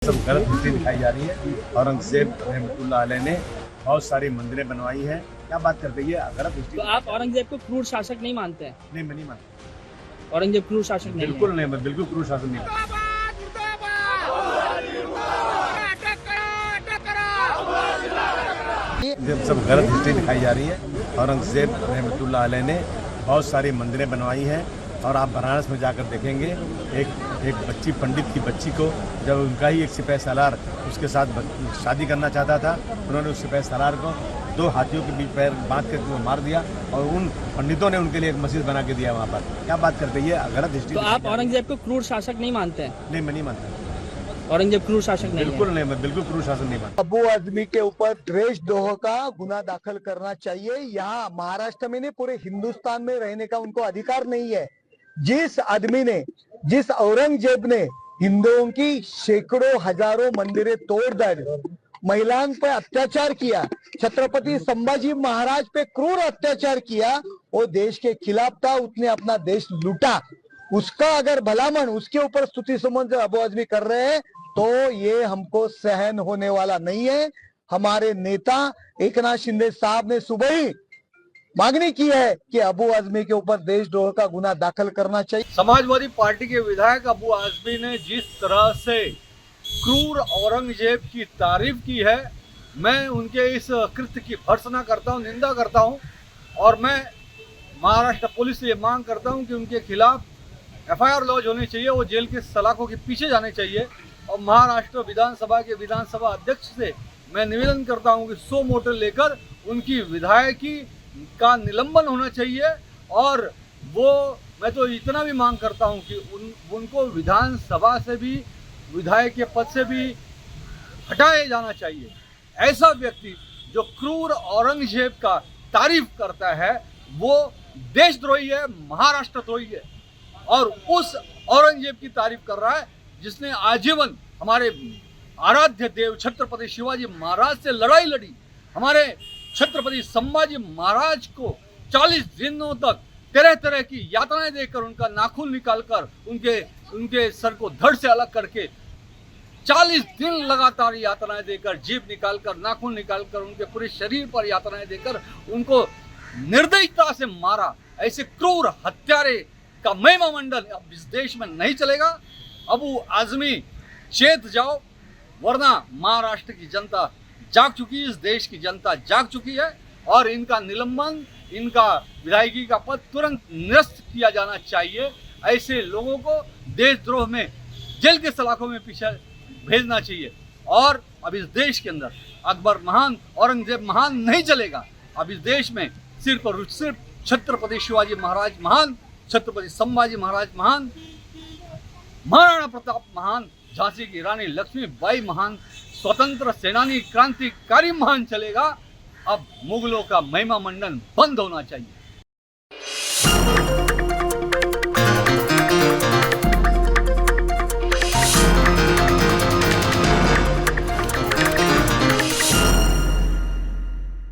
सब गलत हिस्ट्री दिखाई जा रही है। औरंगजेब रहमतुल्लाह अलैह ने बहुत सारी मंदिरें बनवाई हैं। क्या बात करते हैं, ये गलत हिस्ट्री। तो आप औरंगजेब को क्रूर शासक नहीं मानते हैं? नहीं, मैं नहीं मानता। औरंगजेब क्रूर शासक नहीं बिल्कुल है। नहीं, मैं बिल्कुल क्रूर शासन नहीं मानता। ये सब गलत हिस्ट्री दिखाई जा रही है। औरंगजेब रहमतुल्लाह अलैह ने बहुत सारी मंदिरें बनवाई हैं और आप बनारस में जाकर देखेंगे एक बच्ची, पंडित की बच्ची को जब उनका ही एक सिपह सालार उसके साथ शादी करना चाहता था, उन्होंने उस सिपह सालार को 2 हाथियों के बीच पैर बांध कर मार दिया और उन पंडितों ने उनके लिए एक मस्जिद बना के दिया वहाँ पर। क्या बात करते हैं, ये गलत हिस्ट्री। तो आप औरंगजेब को क्रूर शासक नहीं मानते हैं? नहीं, मैं नहीं मानता। औरंगजेब क्रूर शासक नहीं बिल्कुल है। नहीं, मैं बिल्कुल क्रूर शासन नहीं मानता। अबू आजमी के ऊपर देशद्रोह का गुना दाखिल करना चाहिए। यहाँ महाराष्ट्र में नहीं, पूरे हिंदुस्तान में रहने का उनको अधिकार नहीं है। जिस औरंगजेब ने हिंदुओं की सैकड़ों हजारों मंदिरें तोड़कर महिलाओं पे अत्याचार किया, छत्रपति संभाजी महाराज पे क्रूर अत्याचार किया, वो देश के खिलाफ था, उसने अपना देश लूटा। उसका अगर भलामण उसके ऊपर स्तुति सुमन अबू आजमी कर रहे हैं तो ये हमको सहन होने वाला नहीं है। हमारे नेता एकनाथ शिंदे साहब ने सुबह ही मांगनी की है कि अबू आजमी के ऊपर देशद्रोह का गुना दाखिल करना चाहिए। समाजवादी पार्टी के विधायक अबू आजमी ने जिस तरह से क्रूर औरंगजेब की तारीफ की है, मैं उनके इस कृत्य की भर्त्सना करता हूं, निंदा करता हूं और मैं महाराष्ट्र पुलिस से ये मांग करता हूं कि उनके खिलाफ FIR लॉन्च होनी चाहिए, वो जेल के सलाखों के पीछे जाने चाहिए। और महाराष्ट्र विधानसभा के विधानसभा अध्यक्ष से मैं निवेदन करता हूं कि 100 मोटर लेकर उनकी विधायकी का निलंबन होना चाहिए और मैं तो इतना भी मांग करता हूं कि उनको विधानसभा से भी, विधायक के पद से भी हटाया जाना चाहिए। ऐसा व्यक्ति जो क्रूर औरंगजेब का तारीफ करता है वो देशद्रोही है, महाराष्ट्रद्रोही है और उस औरंगजेब की तारीफ कर रहा है जिसने आजीवन हमारे आराध्य देव छत्रपति शिवाजी महाराज से लड़ाई लड़ी, हमारे छत्रपति संभाजी महाराज को 40 दिनों तक तरह तरह की यातनाएं देकर, उनका नाखून निकालकर, उनके सर को धड़ से अलग करके 40 दिन लगातार यातनाएं देकर, जीभ निकालकर, नाखून निकालकर, उनके पूरे शरीर पर यातनाएं देकर उनको निर्दयता से मारा। ऐसे क्रूर हत्यारे का महिमा मंडल अब इस देश में नहीं चलेगा। अबू आजमी चेत जाओ, वरना महाराष्ट्र की जनता जाग चुकी है, इस देश की जनता जाग चुकी है और इनका निलंबन, इनका विधायकी का पद तुरंत निरस्त किया जाना चाहिए। ऐसे लोगों को देशद्रोह में जेल के सलाखों में पीछे भेजना चाहिए। और अब इस देश के अंदर अकबर महान, औरंगजेब महान नहीं चलेगा। अब इस देश में सिर्फ और सिर्फ छत्रपति शिवाजी महाराज महान, छत्रपति संभाजी महाराज महान, महाराणा प्रताप महान, झांसी की रानी लक्ष्मीबाई महान, स्वतंत्र सेनानी, क्रांतिकारी महान चलेगा। अब मुगलों का महिमा मंडन बंद होना चाहिए।